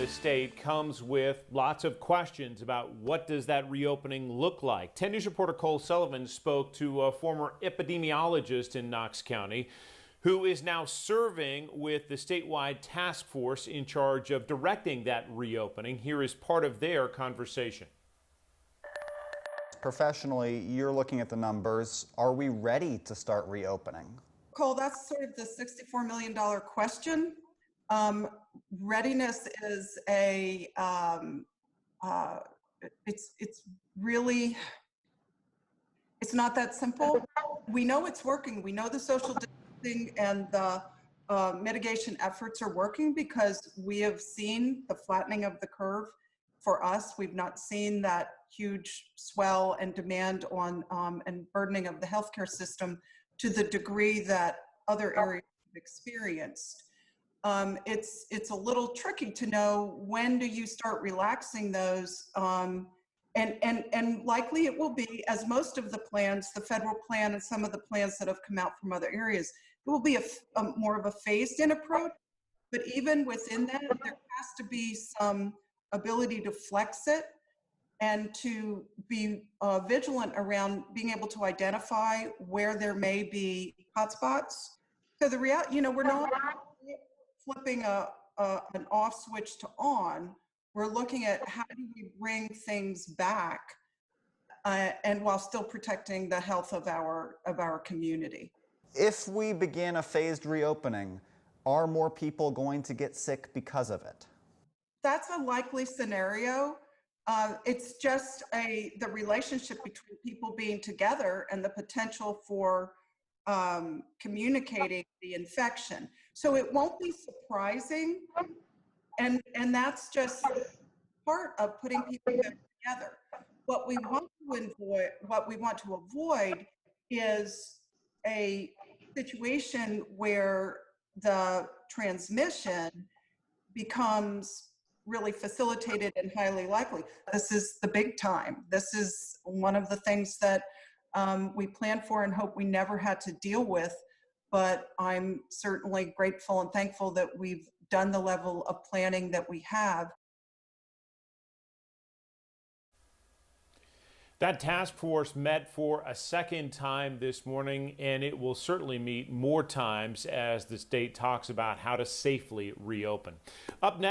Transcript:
state comes with lots of questions about what does that reopening look like. 10 News reporter Cole Sullivan spoke to a former epidemiologist in Knox County who is now serving with the statewide task force in charge of directing that reopening. Here is part of their conversation. Professionally, you're looking at the numbers. Are we ready to start reopening? Cole, that's sort of the $64 million question. Readiness is it's really, it's not that simple. We know it's working. We know the social distancing and the mitigation efforts are working because we have seen the flattening of the curve. For us, we've not seen that huge swell and demand on and burdening of the healthcare system to the degree that other areas have experienced. It's a little tricky to know when do you start relaxing those, and likely it will be, as most of the plans, the federal plan and some of the plans that have come out from other areas, it will be a more of a phased-in approach. But even within that, there has to be some ability to flex it and to be vigilant around being able to identify where there may be hotspots. So the reality, we're not flipping an off switch to on. We're looking at how do we bring things back and while still protecting the health of our community. If we begin a phased reopening, are more people going to get sick because of it? That's a likely scenario. It's just the relationship between people being together and the potential for communicating the infection. So it won't be surprising, and that's just part of putting people together. What we want to avoid is a situation where the transmission becomes really facilitated and highly likely. This is the big time. This is one of the things that we planned for and hope we never had to deal with, but I'm certainly grateful and thankful that we've done the level of planning that we have. That task force met for a second time this morning, and it will certainly meet more times as the state talks about how to safely reopen. Up next.